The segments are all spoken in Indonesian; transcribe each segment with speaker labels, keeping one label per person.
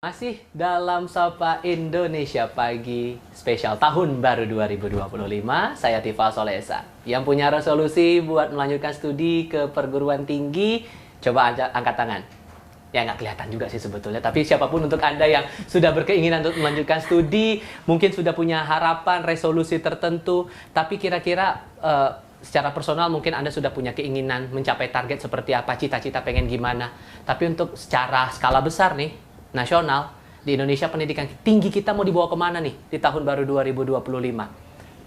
Speaker 1: Masih dalam Sapa Indonesia Pagi spesial tahun baru 2025, saya Tifal Solesa. Yang punya resolusi buat melanjutkan studi ke perguruan tinggi, coba angkat tangan. Ya nggak kelihatan juga sih sebetulnya, tapi siapapun untuk Anda yang sudah berkeinginan untuk melanjutkan studi, mungkin sudah punya harapan, resolusi tertentu, tapi kira-kira secara personal mungkin Anda sudah punya keinginan mencapai target seperti apa, cita-cita pengen gimana. Tapi untuk secara skala besar nih, nasional, di Indonesia pendidikan tinggi kita mau dibawa kemana nih di tahun baru 2025?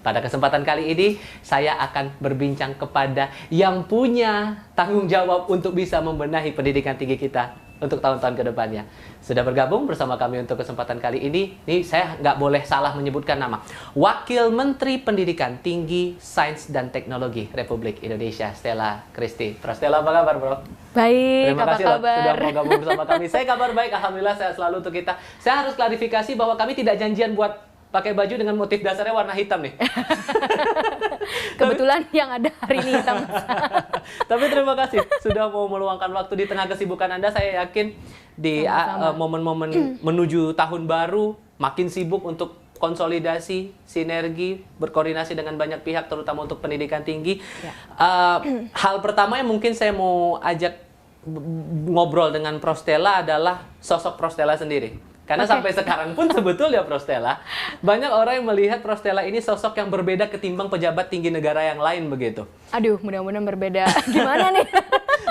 Speaker 1: Pada kesempatan kali ini, saya akan berbincang kepada yang punya tanggung jawab untuk bisa membenahi pendidikan tinggi kita untuk tahun-tahun ke depannya. Sudah bergabung bersama kami untuk kesempatan kali ini. Nih, saya nggak boleh salah menyebutkan nama. Wakil Menteri Pendidikan Tinggi, Sains dan Teknologi Republik Indonesia, Stella Christy. Prof. Stella, apa kabar, Bro?
Speaker 2: Baik,
Speaker 1: Terima
Speaker 2: apa
Speaker 1: kasih
Speaker 2: kabar?
Speaker 1: loh, sudah mau gabung bersama kami. Saya kabar baik, alhamdulillah, sehat selalu untuk kita. Saya harus klarifikasi bahwa kami tidak janjian buat pakai baju dengan motif dasarnya warna hitam nih.
Speaker 2: Kebetulan yang ada hari ini hitam.
Speaker 1: Tapi terima kasih sudah mau meluangkan waktu di tengah kesibukan Anda. Saya yakin di momen-momen menuju tahun baru makin sibuk untuk konsolidasi, sinergi, berkoordinasi dengan banyak pihak, terutama untuk pendidikan tinggi. Ya. Hal pertama yang mungkin saya mau ajak ngobrol dengan Prof. Stella adalah sosok Prof. Stella sendiri. Karena sampai sekarang pun sebetulnya Prof. Stella, banyak orang yang melihat Prof. Stella ini sosok yang berbeda ketimbang pejabat tinggi negara yang lain begitu.
Speaker 2: Aduh, mudah-mudahan berbeda. Gimana nih?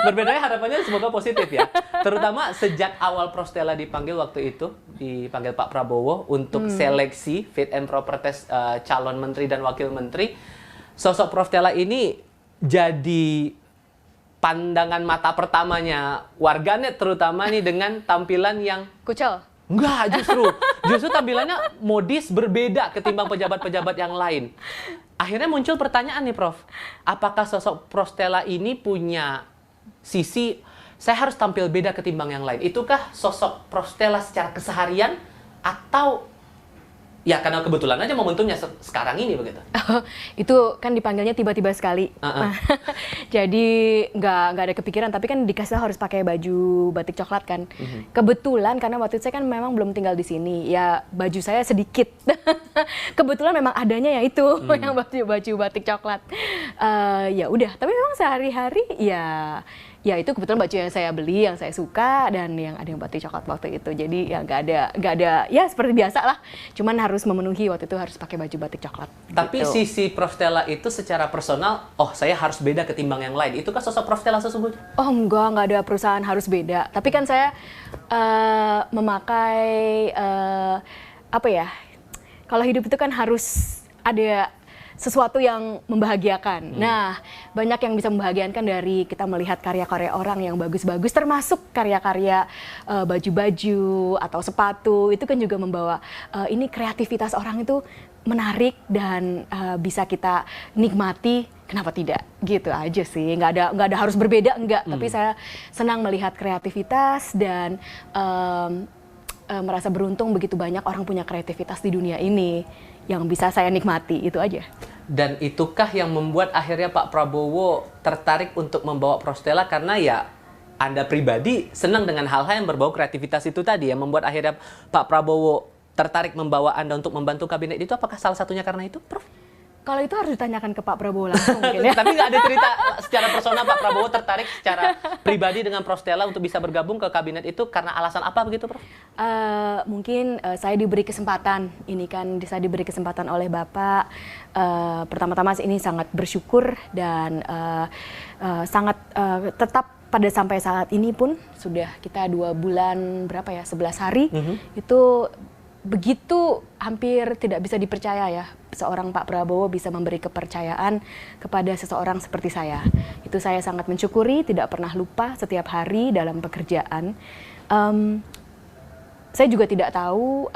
Speaker 1: Berbedanya harapannya semoga positif ya. Terutama sejak awal Prof. Stella dipanggil waktu itu, dipanggil Pak Prabowo untuk seleksi fit and proper test calon menteri dan wakil menteri. Sosok Prof. Stella ini jadi pandangan mata pertamanya warganet, terutama nih dengan tampilan yang
Speaker 2: Kucel.
Speaker 1: Enggak, justru tampilannya modis berbeda ketimbang pejabat-pejabat yang lain. Akhirnya muncul pertanyaan nih, Prof. Apakah sosok Prof. Stella ini punya sisi, saya harus tampil beda ketimbang yang lain? Itukah sosok Prof. Stella secara keseharian atau ya karena kebetulan aja momentumnya sekarang ini begitu?
Speaker 2: Itu kan dipanggilnya tiba-tiba sekali. Jadi nggak ada kepikiran, tapi kan dikasih tahu harus pakai baju batik coklat kan. Kebetulan karena waktu itu saya kan memang belum tinggal di sini, ya baju saya sedikit. Kebetulan memang adanya ya itu yang baju batik coklat. Ya udah, tapi memang sehari-hari ya itu kebetulan baju yang saya beli, yang saya suka, dan yang ada yang batik coklat waktu itu. Jadi ya nggak ada ya seperti biasa lah. Cuman harus memenuhi waktu itu harus pakai baju batik coklat.
Speaker 1: Tapi
Speaker 2: gitu.
Speaker 1: sisi Prof. Stella itu secara personal, saya harus beda ketimbang yang lain. Itukah sosok Prof. Stella sesungguhnya?
Speaker 2: Oh nggak ada perusahaan harus beda. Tapi kan saya memakai apa ya? Kalau hidup itu kan harus ada sesuatu yang membahagiakan. Nah, banyak yang bisa membahagiakan dari kita melihat karya-karya orang yang bagus-bagus, termasuk karya-karya baju-baju atau sepatu. Itu kan juga membawa ini kreativitas orang itu menarik dan bisa kita nikmati. Kenapa tidak? Gitu aja sih. Nggak ada harus berbeda, enggak. Tapi saya senang melihat kreativitas dan merasa beruntung begitu banyak orang punya kreativitas di dunia ini yang bisa saya nikmati, itu aja.
Speaker 1: Dan itukah yang membuat akhirnya Pak Prabowo tertarik untuk membawa Prof. Stella, karena ya Anda pribadi senang dengan hal-hal yang berbau kreativitas itu tadi, yang membuat akhirnya Pak Prabowo tertarik membawa Anda untuk membantu kabinet itu, apakah salah satunya karena itu, Prof?
Speaker 2: Kalau itu harus ditanyakan ke Pak Prabowo langsung mungkin ya.
Speaker 1: Tapi nggak ada cerita secara personal Pak Prabowo tertarik secara pribadi dengan Prof. Stella untuk bisa bergabung ke kabinet itu karena alasan apa begitu, Prof?
Speaker 2: Mungkin saya diberi kesempatan, ini kan saya diberi kesempatan oleh Bapak. Pertama-tama ini sangat bersyukur dan sangat tetap pada sampai saat ini pun sudah kita 2 bulan berapa ya, 11 hari itu begitu hampir tidak bisa dipercaya ya, seorang Pak Prabowo bisa memberi kepercayaan kepada seseorang seperti saya. Itu saya sangat mensyukuri, tidak pernah lupa setiap hari dalam pekerjaan. Saya juga tidak tahu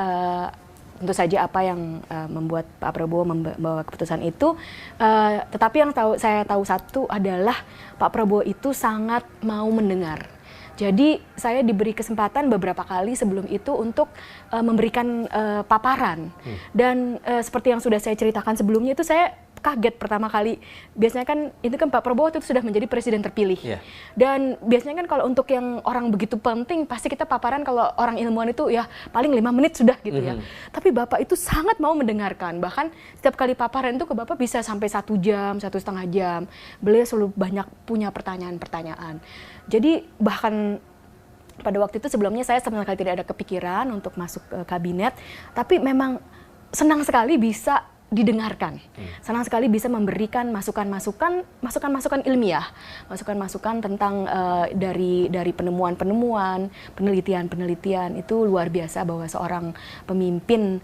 Speaker 2: tentu saja apa yang membuat Pak Prabowo membawa keputusan itu. Tetapi yang saya tahu satu adalah Pak Prabowo itu sangat mau mendengar. Jadi saya diberi kesempatan beberapa kali sebelum itu untuk memberikan paparan. Dan seperti yang sudah saya ceritakan sebelumnya itu saya kaget pertama kali. Biasanya kan itu kan Pak Prabowo itu sudah menjadi presiden terpilih.
Speaker 1: Iya.
Speaker 2: Dan biasanya kan kalau untuk yang orang begitu penting pasti kita paparan kalau orang ilmuwan itu ya paling 5 menit sudah gitu ya. Tapi Bapak itu sangat mau mendengarkan. Bahkan setiap kali paparan itu ke Bapak bisa sampai 1 jam, 1,5 jam. Beliau selalu banyak punya pertanyaan-pertanyaan. Jadi bahkan pada waktu itu sebelumnya saya sama sekali tidak ada kepikiran untuk masuk kabinet, tapi memang senang sekali bisa didengarkan. Senang sekali bisa memberikan masukan-masukan ilmiah, masukan-masukan tentang dari penemuan-penemuan, penelitian-penelitian. Itu luar biasa bahwa seorang pemimpin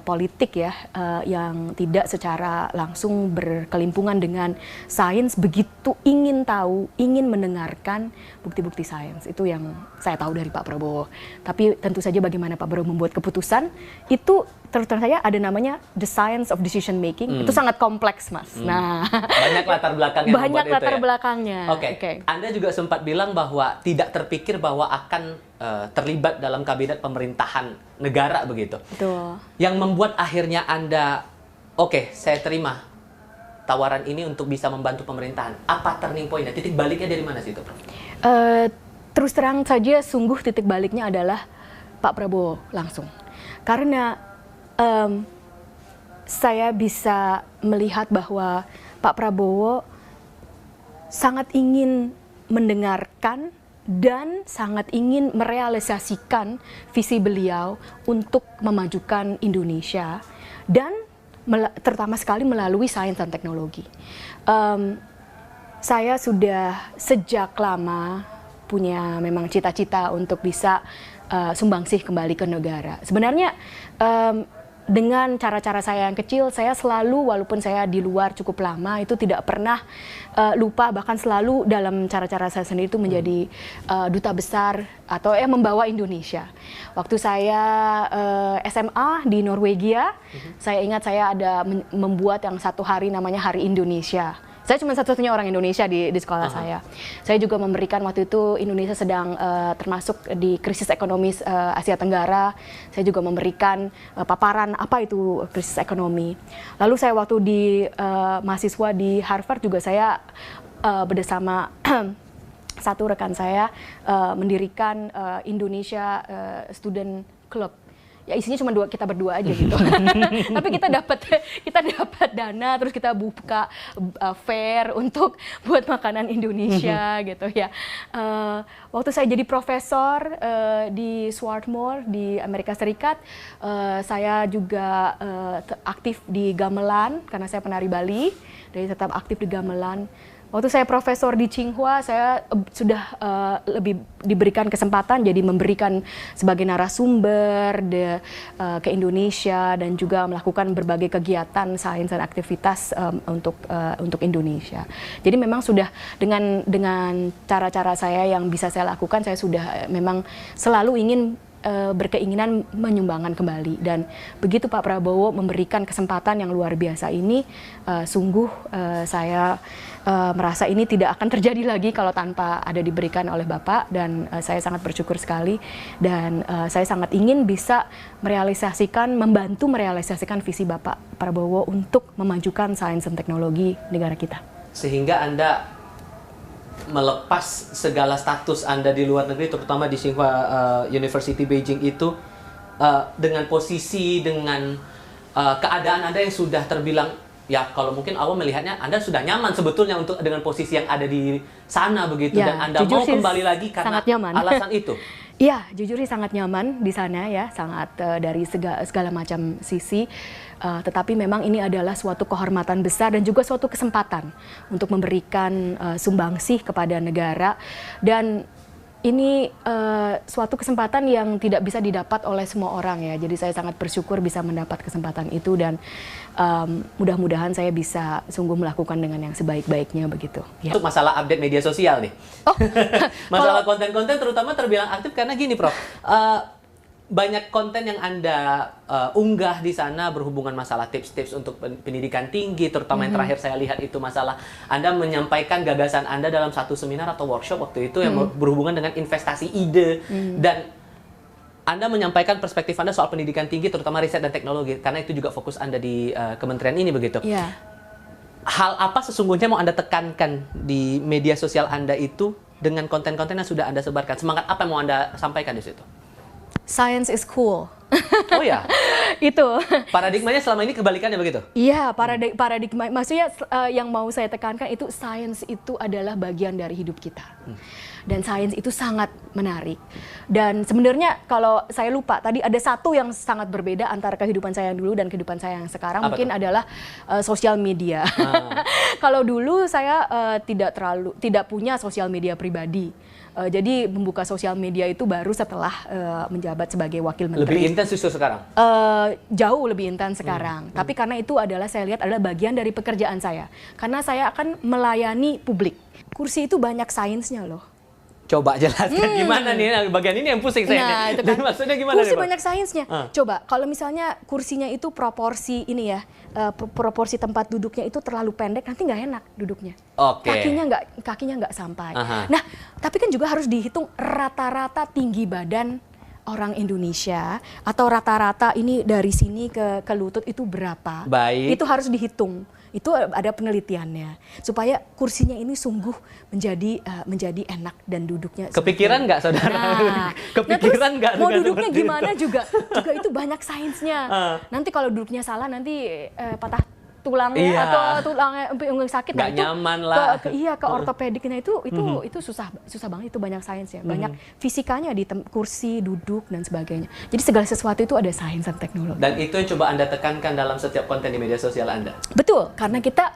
Speaker 2: politik ya yang tidak secara langsung berkelimpungan dengan sains begitu ingin tahu, ingin mendengarkan bukti-bukti sains. Itu yang saya tahu dari Pak Prabowo. Tapi tentu saja bagaimana Pak Prabowo membuat keputusan itu terus terang saya ada namanya the science of decision making. Itu sangat kompleks, Mas. Nah,
Speaker 1: banyak latar belakangnya.
Speaker 2: Banyak latar
Speaker 1: itu, ya?
Speaker 2: belakangnya.
Speaker 1: Oke. Anda juga sempat bilang bahwa tidak terpikir bahwa akan terlibat dalam kabinet pemerintahan negara begitu.
Speaker 2: Betul.
Speaker 1: Yang membuat akhirnya Anda, oke, saya terima tawaran ini untuk bisa membantu pemerintahan. Apa turning point-nya? Titik baliknya dari mana sih itu, Prof?
Speaker 2: Terus terang saja, sungguh titik baliknya adalah Pak Prabowo langsung. Karena saya bisa melihat bahwa Pak Prabowo sangat ingin mendengarkan dan sangat ingin merealisasikan visi beliau untuk memajukan Indonesia dan terutama sekali melalui sains dan teknologi. Saya sudah sejak lama punya memang cita-cita untuk bisa sumbangsih kembali ke negara. Sebenarnya dengan cara-cara saya yang kecil, saya selalu, walaupun saya di luar cukup lama, itu tidak pernah lupa, bahkan selalu dalam cara-cara saya sendiri itu menjadi duta besar atau membawa Indonesia. Waktu saya SMA di Norwegia, saya ingat saya ada membuat yang 1 hari namanya Hari Indonesia. Saya cuma satu-satunya orang Indonesia di sekolah saya. Saya juga memberikan waktu itu Indonesia sedang termasuk di krisis ekonomi Asia Tenggara. Saya juga memberikan paparan apa itu krisis ekonomi. Lalu saya waktu di mahasiswa di Harvard juga saya bersama satu rekan saya mendirikan Indonesia Student Club. Ya isinya cuma kita berdua aja gitu. Tapi kita dapat dana, terus kita buka fair untuk buat makanan Indonesia gitu ya. Waktu saya jadi profesor di Swarthmore di Amerika Serikat, saya juga aktif di gamelan karena saya penari Bali, jadi tetap aktif di gamelan. Waktu saya profesor di Tsinghua, saya sudah lebih diberikan kesempatan jadi memberikan sebagai narasumber ke Indonesia dan juga melakukan berbagai kegiatan sains dan aktivitas untuk Indonesia. Jadi memang sudah dengan cara-cara saya yang bisa saya lakukan, saya sudah memang selalu ingin berkeinginan menyumbangkan kembali, dan begitu Pak Prabowo memberikan kesempatan yang luar biasa ini, sungguh saya merasa ini tidak akan terjadi lagi kalau tanpa ada diberikan oleh Bapak, dan saya sangat bersyukur sekali, dan saya sangat ingin bisa membantu merealisasikan visi Bapak Prabowo untuk memajukan sains dan teknologi negara kita.
Speaker 1: Sehingga Anda melepas segala status Anda di luar negeri, terutama di Tsinghua University Beijing itu, dengan posisi, dengan keadaan Anda yang sudah terbilang, ya kalau mungkin awal melihatnya Anda sudah nyaman sebetulnya dengan posisi yang ada di sana begitu,
Speaker 2: ya,
Speaker 1: dan Anda mau kembali lagi karena alasan itu.
Speaker 2: Iya, jujur sih sangat nyaman di sana ya, sangat dari segala macam sisi. Tetapi memang ini adalah suatu kehormatan besar dan juga suatu kesempatan untuk memberikan sumbangsih kepada negara, dan ini suatu kesempatan yang tidak bisa didapat oleh semua orang ya. Jadi saya sangat bersyukur bisa mendapat kesempatan itu, dan mudah-mudahan saya bisa sungguh melakukan dengan yang sebaik-baiknya begitu. Ya.
Speaker 1: Untuk masalah update media sosial nih, masalah konten-konten terutama terbilang aktif karena gini, Prof. Banyak konten yang Anda unggah di sana berhubungan masalah tips-tips untuk pendidikan tinggi, terutama yang terakhir saya lihat itu masalah Anda menyampaikan gagasan Anda dalam satu seminar atau workshop waktu itu yang berhubungan dengan investasi ide, dan Anda menyampaikan perspektif Anda soal pendidikan tinggi, terutama riset dan teknologi, karena itu juga fokus Anda di kementerian ini begitu.
Speaker 2: Yeah.
Speaker 1: hal apa sesungguhnya mau Anda tekankan di media sosial Anda itu dengan konten-konten yang sudah Anda sebarkan? Semangat apa yang mau Anda sampaikan di situ?
Speaker 2: Science is cool.
Speaker 1: Oh ya,
Speaker 2: Itu.
Speaker 1: paradigmanya selama ini kebalikannya begitu?
Speaker 2: Iya, paradigma, maksudnya yang mau saya tekankan itu sains itu adalah bagian dari hidup kita. Dan sains itu sangat menarik. Dan sebenarnya kalau saya lupa, tadi ada satu yang sangat berbeda antara kehidupan saya yang dulu dan kehidupan saya yang sekarang.
Speaker 1: Apa
Speaker 2: mungkin
Speaker 1: tuh?
Speaker 2: adalah sosial media. Kalau dulu saya tidak punya sosial media pribadi. Jadi membuka sosial media itu baru setelah menjabat sebagai wakil menteri.
Speaker 1: Lebih intens justru sekarang?
Speaker 2: Jauh lebih intens sekarang. Tapi karena itu adalah saya lihat adalah bagian dari pekerjaan saya. Karena saya akan melayani publik. Kursi itu banyak sainsnya loh.
Speaker 1: Coba jelaskan gimana nih, bagian ini yang pusing saya.
Speaker 2: Nah, itu
Speaker 1: Dan
Speaker 2: kan.
Speaker 1: maksudnya gimana
Speaker 2: Kursi
Speaker 1: nih, Bang?
Speaker 2: banyak sainsnya. Coba kalau misalnya kursinya itu proporsi ini ya, proporsi tempat duduknya itu terlalu pendek, nanti nggak enak duduknya.
Speaker 1: Oke.
Speaker 2: Kakinya nggak sampai.
Speaker 1: Aha.
Speaker 2: Nah, tapi kan juga harus dihitung rata-rata tinggi badan orang Indonesia atau rata-rata ini dari sini ke lutut itu berapa?
Speaker 1: Baik.
Speaker 2: Itu harus dihitung. Itu ada penelitiannya supaya kursinya ini sungguh menjadi enak dan duduknya.
Speaker 1: Kepikiran nggak, saudara?
Speaker 2: Nah,
Speaker 1: Kepikiran nggak?
Speaker 2: mau
Speaker 1: dengan
Speaker 2: duduknya
Speaker 1: seperti
Speaker 2: gimana
Speaker 1: itu?
Speaker 2: juga itu banyak sainsnya. Nanti kalau duduknya salah nanti patah tulangnya
Speaker 1: Iya.
Speaker 2: atau tulangnya sakit.
Speaker 1: Nggak nyaman lah.
Speaker 2: Ke ortopediknya itu susah banget, itu banyak sainsnya. Banyak fisikanya di kursi, duduk dan sebagainya. Jadi segala sesuatu itu ada sains dan teknologi.
Speaker 1: Dan itu yang coba Anda tekankan dalam setiap konten di media sosial Anda?
Speaker 2: Betul, karena kita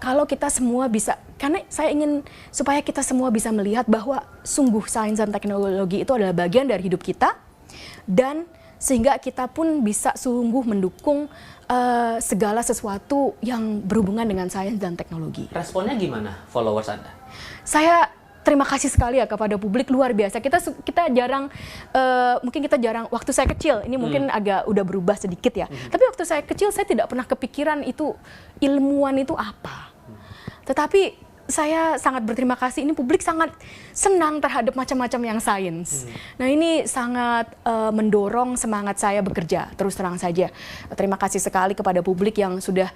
Speaker 2: kalau kita semua bisa, karena saya ingin supaya kita semua bisa melihat bahwa sungguh sains dan teknologi itu adalah bagian dari hidup kita, dan sehingga kita pun bisa sungguh mendukung segala sesuatu yang berhubungan dengan sains dan teknologi.
Speaker 1: Responnya gimana followers Anda?
Speaker 2: Saya terima kasih sekali ya kepada publik, luar biasa. Kita jarang, mungkin kita jarang, waktu saya kecil, ini mungkin agak udah berubah sedikit ya. Tapi waktu saya kecil, saya tidak pernah kepikiran itu, ilmuwan itu apa. Tetapi saya sangat berterima kasih, ini publik sangat senang terhadap macam-macam yang sains. Nah ini sangat mendorong semangat saya bekerja, terus terang saja. Terima kasih sekali kepada publik yang sudah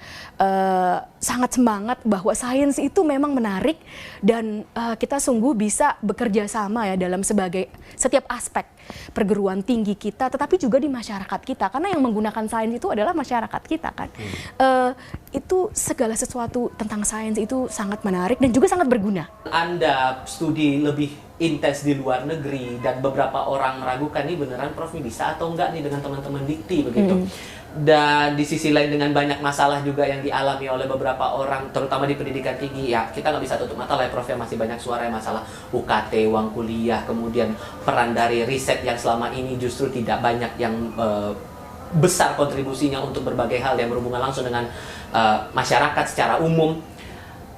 Speaker 2: sangat semangat bahwa sains itu memang menarik dan kita sungguh bisa bekerja sama ya dalam setiap aspek perguruan tinggi kita, tetapi juga di masyarakat kita, karena yang menggunakan sains itu adalah masyarakat kita kan. Itu segala sesuatu tentang sains itu sangat menarik dan juga sangat berguna.
Speaker 1: Anda studi lebih intens di luar negeri dan beberapa orang meragukan nih beneran Prof ini bisa atau enggak nih dengan teman-teman dikti begitu. Dan di sisi lain dengan banyak masalah juga yang dialami oleh beberapa orang, terutama di pendidikan tinggi, ya kita nggak bisa tutup mata lah ya Prof, ya masih banyak suara yang masalah UKT, uang kuliah, kemudian peran dari riset yang selama ini justru tidak banyak yang besar kontribusinya untuk berbagai hal yang berhubungan langsung dengan masyarakat secara umum.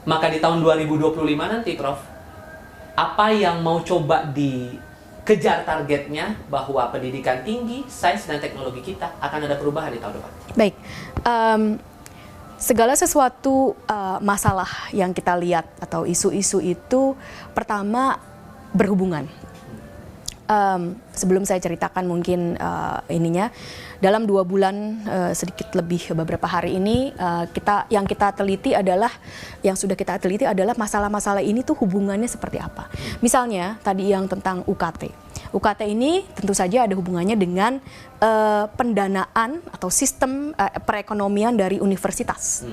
Speaker 1: Maka di tahun 2025 nanti Prof, apa yang mau coba dikejar targetnya bahwa pendidikan tinggi, sains dan teknologi kita akan ada perubahan di tahun depan?
Speaker 2: Baik, segala sesuatu masalah yang kita lihat atau isu-isu itu pertama berhubungan. Sebelum saya ceritakan mungkin ininya, dalam 2 bulan sedikit lebih beberapa hari ini yang sudah kita teliti adalah masalah-masalah ini tuh hubungannya seperti apa. Misalnya tadi yang tentang UKT. UKT ini tentu saja ada hubungannya dengan pendanaan atau sistem perekonomian dari universitas.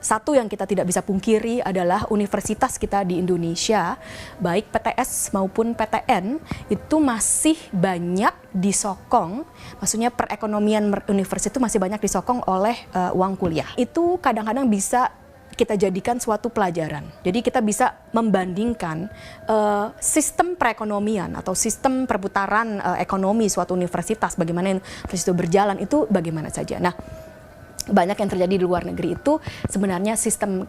Speaker 2: Satu yang kita tidak bisa pungkiri adalah universitas kita di Indonesia, baik PTS maupun PTN, itu masih banyak disokong, maksudnya perekonomian universitas itu masih banyak disokong oleh uang kuliah. Itu kadang-kadang bisa kita jadikan suatu pelajaran. Jadi kita bisa membandingkan sistem perekonomian atau sistem perputaran ekonomi suatu universitas, bagaimana universitas itu berjalan, itu bagaimana saja. Nah, banyak yang terjadi di luar negeri itu sebenarnya sistem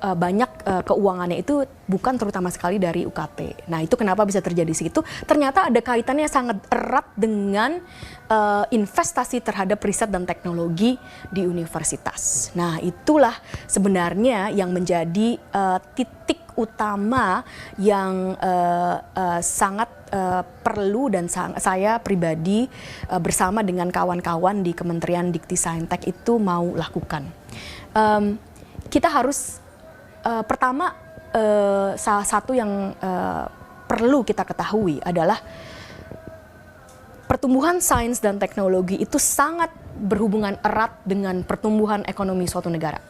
Speaker 2: banyak keuangannya itu bukan terutama sekali dari UKT. Nah itu kenapa bisa terjadi segitu? Ternyata ada kaitannya sangat erat dengan investasi terhadap riset dan teknologi di universitas. Nah itulah sebenarnya yang menjadi titik utama yang sangat perlu dan saya pribadi bersama dengan kawan-kawan di Kementerian Dikti Saintek itu mau lakukan. kita harus pertama salah satu yang perlu kita ketahui adalah pertumbuhan sains dan teknologi itu sangat berhubungan erat dengan pertumbuhan ekonomi suatu negara.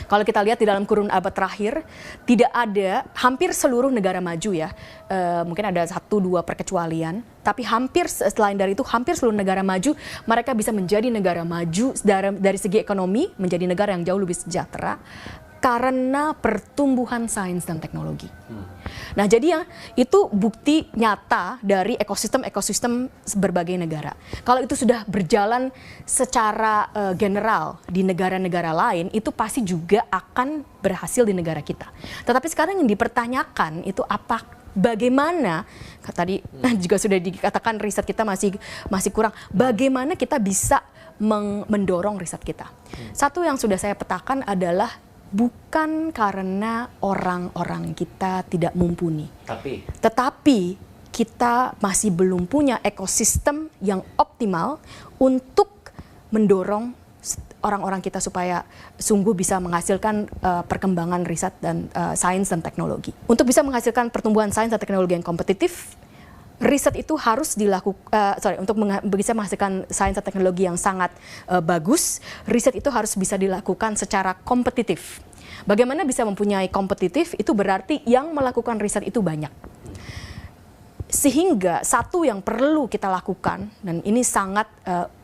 Speaker 2: Kalau kita lihat di dalam kurun abad terakhir, tidak ada, hampir seluruh negara maju ya, mungkin ada 1-2 perkecualian, tapi hampir selain dari itu, hampir seluruh negara maju, mereka bisa menjadi negara maju dari segi ekonomi, menjadi negara yang jauh lebih sejahtera, karena pertumbuhan sains dan teknologi. Nah, jadi ya, itu bukti nyata dari ekosistem berbagai negara. Kalau itu sudah berjalan secara general di negara-negara lain, itu pasti juga akan berhasil di negara kita. Tetapi sekarang yang dipertanyakan itu bagaimana, tadi juga sudah dikatakan riset kita masih kurang, bagaimana kita bisa mendorong riset kita. Satu yang sudah saya petakan adalah bukan karena orang-orang kita tidak mumpuni, tetapi kita masih belum punya ekosistem yang optimal untuk mendorong orang-orang kita supaya sungguh bisa menghasilkan perkembangan riset dan sains dan teknologi. Untuk bisa menghasilkan pertumbuhan sains dan teknologi yang kompetitif, riset itu harus untuk bisa menghasilkan sains dan teknologi yang sangat bagus, riset itu harus bisa dilakukan secara kompetitif. Bagaimana bisa mempunyai kompetitif, itu berarti yang melakukan riset itu banyak. Sehingga satu yang perlu kita lakukan, dan ini sangat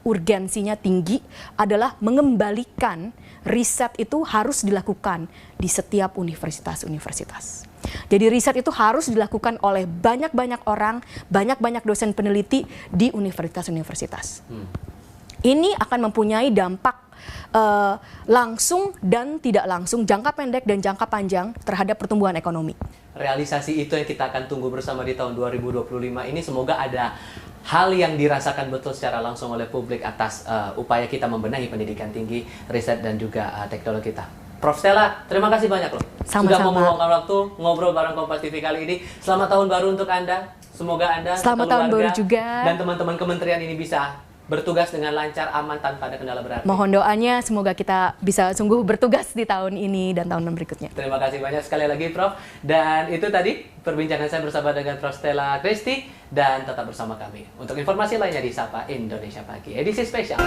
Speaker 2: urgensinya tinggi, adalah mengembalikan riset itu harus dilakukan di setiap universitas-universitas. Jadi riset itu harus dilakukan oleh banyak-banyak orang, banyak-banyak dosen peneliti di universitas-universitas. Ini akan mempunyai dampak langsung dan tidak langsung, jangka pendek dan jangka panjang terhadap pertumbuhan ekonomi.
Speaker 1: Realisasi itu yang kita akan tunggu bersama di tahun 2025 ini. Semoga ada hal yang dirasakan betul secara langsung oleh publik atas upaya kita membenahi pendidikan tinggi, riset dan juga teknologi kita. Prof. Stella, terima kasih banyak loh.
Speaker 2: Sama-sama.
Speaker 1: Sudah mau meluangkan waktu ngobrol bareng Kompas TV kali ini. Selamat tahun baru untuk Anda. Semoga Anda,
Speaker 2: selamat tahun baru juga,
Speaker 1: dan teman-teman kementerian ini bisa bertugas dengan lancar, aman, tanpa ada kendala berarti.
Speaker 2: Mohon doanya semoga kita bisa sungguh bertugas di tahun ini dan tahun berikutnya.
Speaker 1: Terima kasih banyak sekali lagi Prof. Dan itu tadi perbincangan saya bersama dengan Prof. Stella Christy, dan tetap bersama kami untuk informasi lainnya di Sapa Indonesia Pagi edisi spesial.